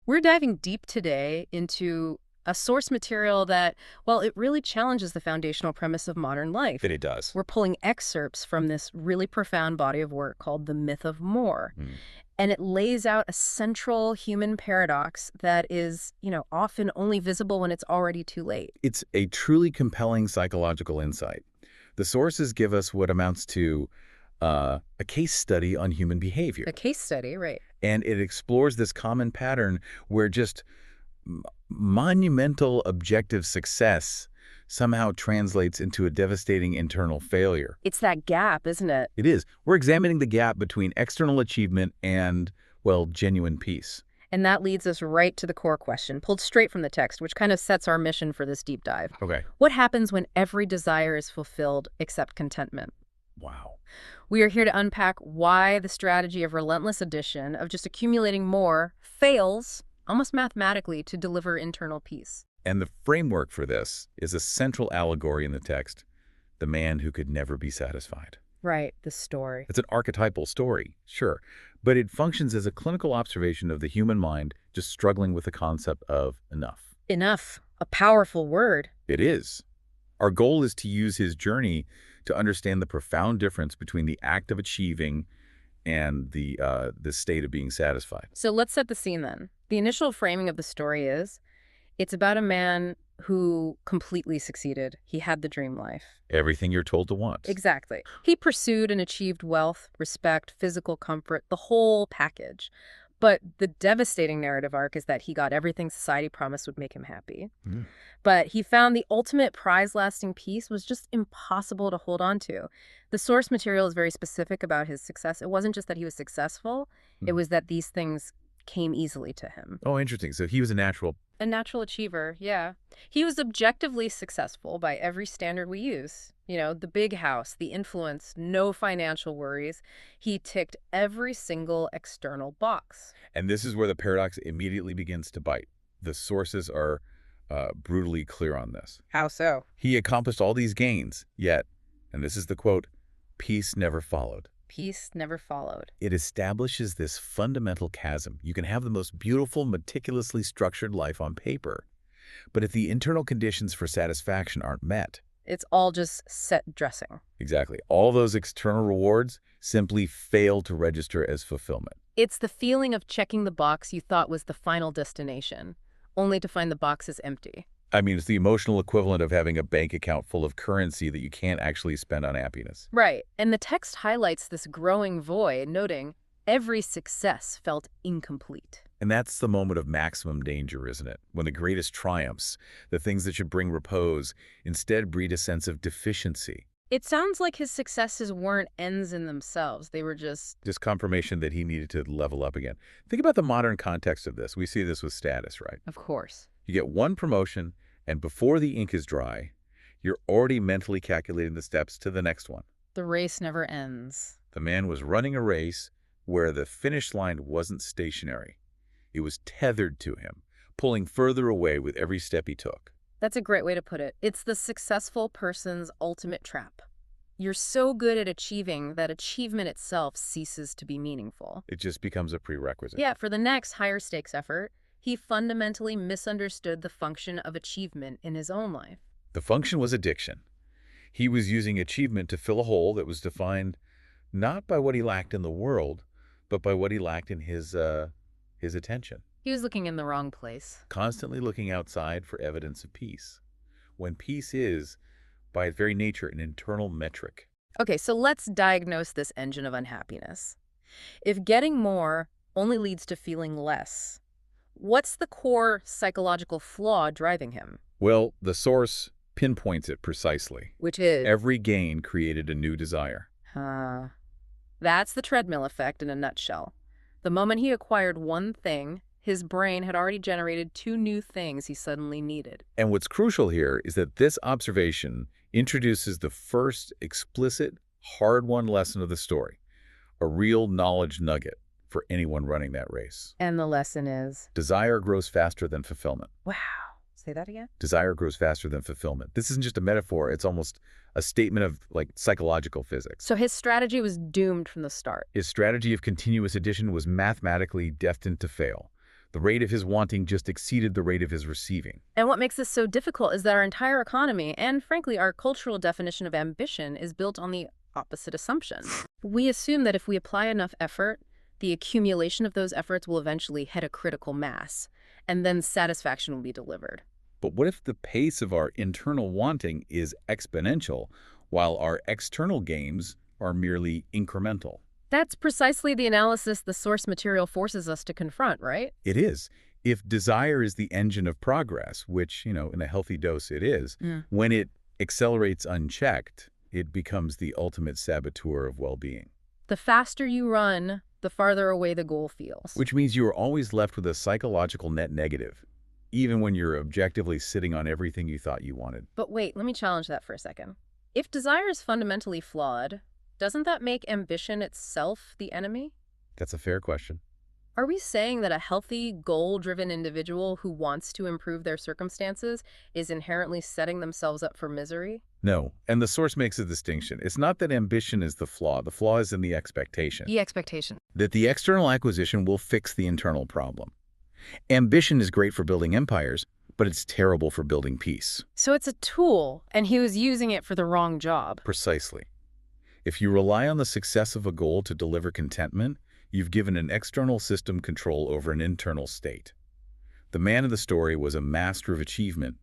We're diving deep today into a source material that, well, it really challenges the foundational premise of modern life. That it does. We're pulling excerpts from this really profound body of work called The Myth of More. Hmm. And it lays out a central human paradox that is, often only visible when it's already too late. It's a truly compelling psychological insight. The sources give us what amounts to a case study on human behavior, A case study, right? and it explores this common pattern where just monumental objective success somehow translates into a devastating internal failure. It's that gap, isn't it? It is. We're examining the gap between external achievement and, well, genuine peace. And that leads us right to the core question, pulled straight from the text, which kind of sets our mission for this deep dive. Okay. What happens when every desire is fulfilled except contentment? Wow. We are here to unpack why the strategy of relentless addition, of just accumulating more, fails, almost mathematically, to deliver internal peace. And the framework for this is a central allegory in the text, the man who could never be satisfied. Right, the story. It's an archetypal story, sure, but it functions as a clinical observation of the human mind just struggling with the concept of enough. Enough. A powerful word. It is. Our goal is to use his journey to understand the profound difference between the act of achieving and the state of being satisfied. So let's set the scene then. The initial framing of the story is, it's about a man who completely succeeded. He had the dream life. Everything you're told to want. Exactly. He pursued and achieved wealth, respect, physical comfort, the whole package. But the devastating narrative arc is that he got everything society promised would make him happy. Mm. But he found the ultimate prize-lasting peace was just impossible to hold on to. The source material is very specific about his success. It wasn't just that he was successful, it was that these things came easily to him. Oh, interesting. So he was a natural. A natural achiever, yeah. He was objectively successful by every standard we use. The big house, the influence, no financial worries. He ticked every single external box. And this is where the paradox immediately begins to bite. The sources are brutally clear on this. How so? He accomplished all these gains, yet, and this is the quote, peace never followed. Peace never followed. It establishes this fundamental chasm. You can have the most beautiful, meticulously structured life on paper, but if the internal conditions for satisfaction aren't met, It's all just set dressing. exactly, all those external rewards simply fail to register as fulfillment. It's the feeling of checking the box you thought was the final destination, only to find the box is empty. I mean, it's the emotional equivalent of having a bank account full of currency that you can't actually spend on happiness. Right. And the text highlights this growing void, noting every success felt incomplete. And that's the moment of maximum danger, isn't it? When the greatest triumphs, the things that should bring repose, instead breed a sense of deficiency. It sounds like his successes weren't ends in themselves. They were just... Just confirmation that he needed to level up again. Think about the modern context of this. We see this with status, right? Of course. You get one promotion, and before the ink is dry, you're already mentally calculating the steps to the next one. The race never ends. The man was running a race where the finish line wasn't stationary. It was tethered to him, pulling further away with every step he took. That's a great way to put it. It's the successful person's ultimate trap. You're so good at achieving that achievement itself ceases to be meaningful. It just becomes a prerequisite. Yeah, for the next higher stakes effort, he fundamentally misunderstood the function of achievement in his own life. The function was addiction. He was using achievement to fill a hole that was defined not by what he lacked in the world, but by what he lacked in his attention. He was looking in the wrong place. Constantly looking outside for evidence of peace, when peace is, by its very nature, an internal metric. Okay, so let's diagnose this engine of unhappiness. If getting more only leads to feeling less, what's the core psychological flaw driving him? Well, the source pinpoints it precisely. Which is... Every gain created a new desire. That's the treadmill effect in a nutshell. The moment he acquired one thing, his brain had already generated two new things he suddenly needed. And what's crucial here is that this observation introduces the first explicit, hard-won lesson of the story, a real knowledge nugget for anyone running that race. And the lesson is... Desire grows faster than fulfillment. Wow. Say that again? Desire grows faster than fulfillment. This isn't just a metaphor. It's almost a statement of, psychological physics. So his strategy was doomed from the start. His strategy of continuous addition was mathematically destined to fail. The rate of his wanting just exceeded the rate of his receiving. And what makes this so difficult is that our entire economy, and frankly, our cultural definition of ambition, is built on the opposite assumption. We assume that if we apply enough effort, the accumulation of those efforts will eventually hit a critical mass, and then satisfaction will be delivered. But what if the pace of our internal wanting is exponential, while our external gains are merely incremental? That's precisely the analysis the source material forces us to confront, right? It is. If desire is the engine of progress, which, in a healthy dose it is, Mm. when it accelerates unchecked, it becomes the ultimate saboteur of well-being. The faster you run, the farther away the goal feels. Which means you are always left with a psychological net negative, even when you're objectively sitting on everything you thought you wanted. But wait, let me challenge that for a second. If desire is fundamentally flawed, doesn't that make ambition itself the enemy? That's a fair question. Are we saying that a healthy, goal-driven individual who wants to improve their circumstances is inherently setting themselves up for misery? No, and the source makes a distinction. It's not that ambition is the flaw. The flaw is in the expectation. The expectation. That the external acquisition will fix the internal problem. Ambition is great for building empires, but it's terrible for building peace. So it's a tool, and he was using it for the wrong job. Precisely. If you rely on the success of a goal to deliver contentment, you've given an external system control over an internal state. The man of the story was a master of achievement,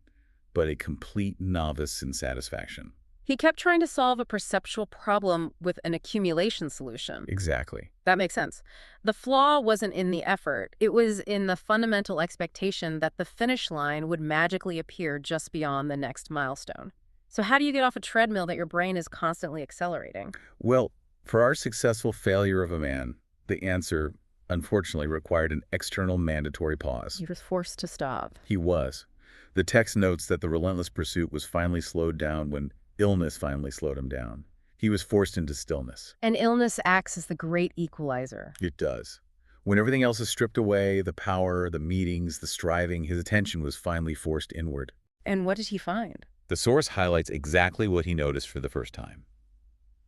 but a complete novice in satisfaction. He kept trying to solve a perceptual problem with an accumulation solution. Exactly. That makes sense. The flaw wasn't in the effort. It was in the fundamental expectation that the finish line would magically appear just beyond the next milestone. So how do you get off a treadmill that your brain is constantly accelerating? Well, for our successful failure of a man, the answer, unfortunately, required an external mandatory pause. He was forced to stop. He was. The text notes that the relentless pursuit was finally slowed down when illness finally slowed him down. He was forced into stillness. And illness acts as the great equalizer. It does. When everything else is stripped away, the power, the meetings, the striving, his attention was finally forced inward. And what did he find? The source highlights exactly what he noticed for the first time.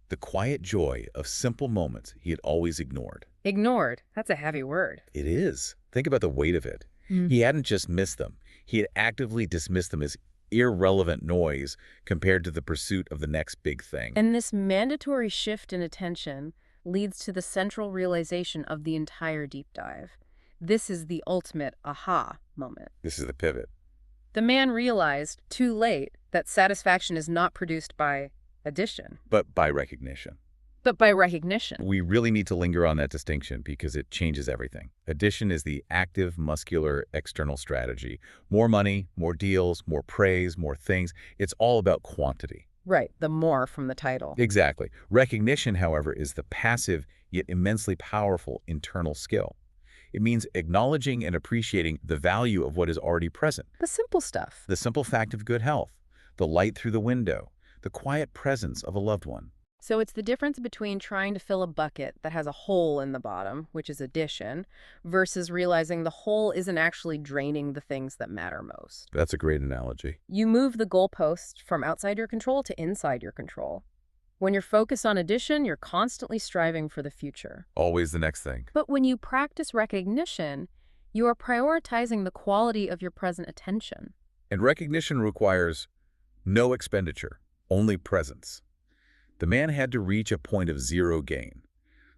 The quiet joy of simple moments he had always ignored. Ignored. That's a heavy word. It is. Think about the weight of it. He hadn't just missed them. He had actively dismissed them as irrelevant noise compared to the pursuit of the next big thing. And this mandatory shift in attention leads to the central realization of the entire deep dive. This is the ultimate aha moment. This is the pivot. The man realized, too late, that satisfaction is not produced by addition, But by recognition. but by recognition. We really need to linger on that distinction because it changes everything. Addition is the active, muscular, external strategy. More money, more deals, more praise, more things. It's all about quantity. Right, the more from the title. Exactly. Recognition, however, is the passive yet immensely powerful internal skill. It means acknowledging and appreciating the value of what is already present. The simple stuff. The simple fact of good health, the light through the window, the quiet presence of a loved one. So it's the difference between trying to fill a bucket that has a hole in the bottom, which is addition, versus realizing the hole isn't actually draining the things that matter most. That's a great analogy. You move the goalpost from outside your control to inside your control. When you're focused on addition, you're constantly striving for the future. Always the next thing. But when you practice recognition, you are prioritizing the quality of your present attention. And recognition requires no expenditure, only presence. The man had to reach a point of zero gain,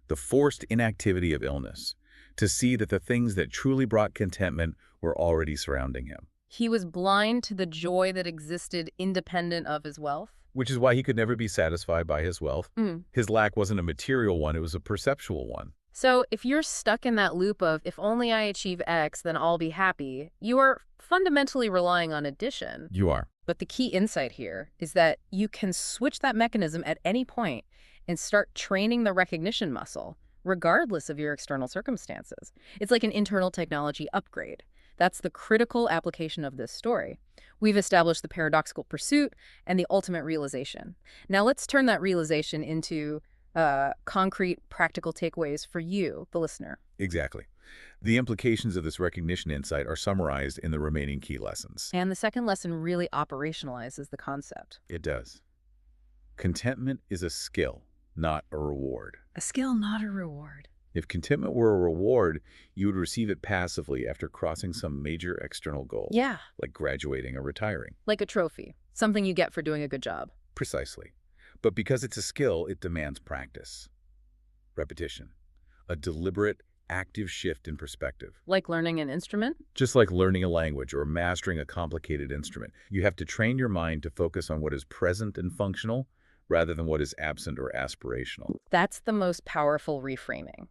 the forced inactivity of illness, to see that the things that truly brought contentment were already surrounding him. He was blind to the joy that existed independent of his wealth. Which is why he could never be satisfied by his wealth. Mm. His lack wasn't a material one, it was a perceptual one. So if you're stuck in that loop of, if only I achieve X, then I'll be happy, you are fundamentally relying on addition. You are. But the key insight here is that you can switch that mechanism at any point and start training the recognition muscle, regardless of your external circumstances. It's like an internal technology upgrade. That's the critical application of this story. We've established the paradoxical pursuit and the ultimate realization. Now let's turn that realization into concrete, practical takeaways for you, the listener. Exactly. The implications of this recognition insight are summarized in the remaining key lessons. And the second lesson really operationalizes the concept. It does. Contentment is a skill, not a reward. A skill, not a reward. If contentment were a reward, you would receive it passively after crossing some major external goal, Yeah. like graduating or retiring. Like a trophy, something you get for doing a good job. Precisely. But because it's a skill, it demands practice, repetition, a deliberate, active shift in perspective. Like learning an instrument? Just like learning a language or mastering a complicated instrument, you have to train your mind to focus on what is present and functional rather than what is absent or aspirational. That's the most powerful reframing.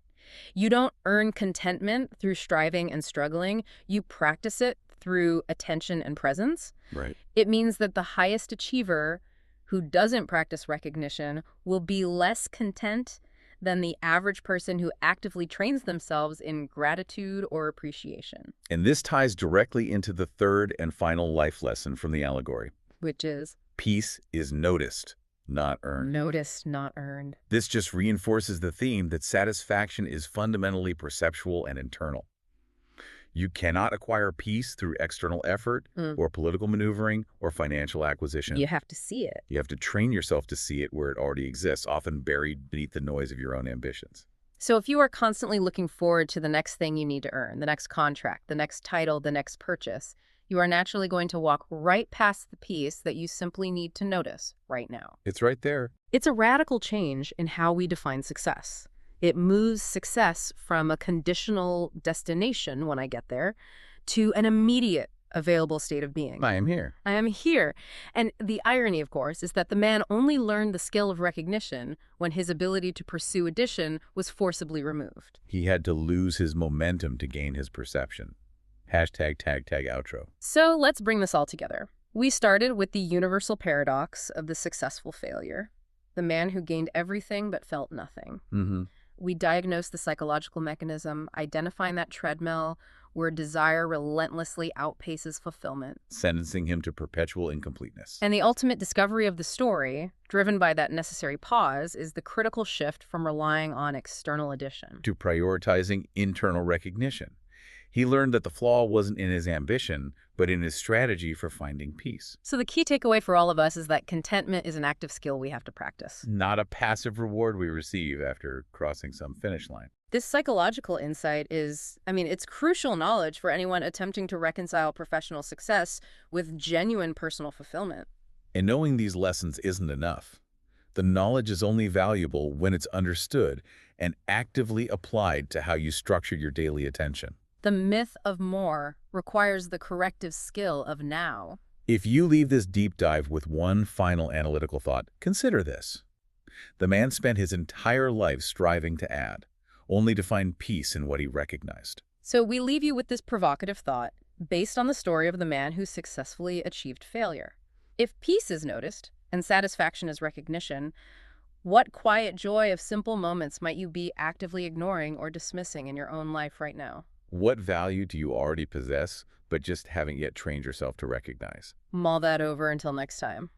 You don't earn contentment through striving and struggling. You practice it through attention and presence. Right. It means that the highest achiever who doesn't practice recognition will be less content than the average person who actively trains themselves in gratitude or appreciation, And this ties directly into the third and final life lesson from the allegory. which is Peace is noticed, not earned. noticed, not earned. This just reinforces the theme that satisfaction is fundamentally perceptual and internal. You cannot acquire peace through external effort Mm. or political maneuvering or financial acquisition. You have to see it. You have to train yourself to see it where it already exists, often buried beneath the noise of your own ambitions. So if you are constantly looking forward to the next thing you need to earn, the next contract, the next title, the next purchase, you are naturally going to walk right past the piece that you simply need to notice right now. It's right there. It's a radical change in how we define success. It moves success from a conditional destination when I get there to an immediate available state of being. I am here. I am here. And the irony, of course, is that the man only learned the skill of recognition when his ability to pursue addition was forcibly removed. He had to lose his momentum to gain his perception. Hashtag tag tag outro. So let's bring this all together. We started with the universal paradox of the successful failure, the man who gained everything but felt nothing. Mm-hmm. We diagnosed the psychological mechanism, identifying that treadmill where desire relentlessly outpaces fulfillment. Sentencing him to perpetual incompleteness. And the ultimate discovery of the story, driven by that necessary pause, is the critical shift from relying on external addition to prioritizing internal recognition. He learned that the flaw wasn't in his ambition, but in his strategy for finding peace. So the key takeaway for all of us is that contentment is an active skill we have to practice. Not a passive reward we receive after crossing some finish line. This psychological insight is, it's crucial knowledge for anyone attempting to reconcile professional success with genuine personal fulfillment. And knowing these lessons isn't enough. The knowledge is only valuable when it's understood and actively applied to how you structure your daily attention. The myth of more requires the corrective skill of now. If you leave this deep dive with one final analytical thought, consider this. The man spent his entire life striving to add, only to find peace in what he recognized. So we leave you with this provocative thought, based on the story of the man who successfully achieved failure. If peace is noticed, and satisfaction is recognition, what quiet joy of simple moments might you be actively ignoring or dismissing in your own life right now? What value do you already possess, but just haven't yet trained yourself to recognize? Mull that over until next time.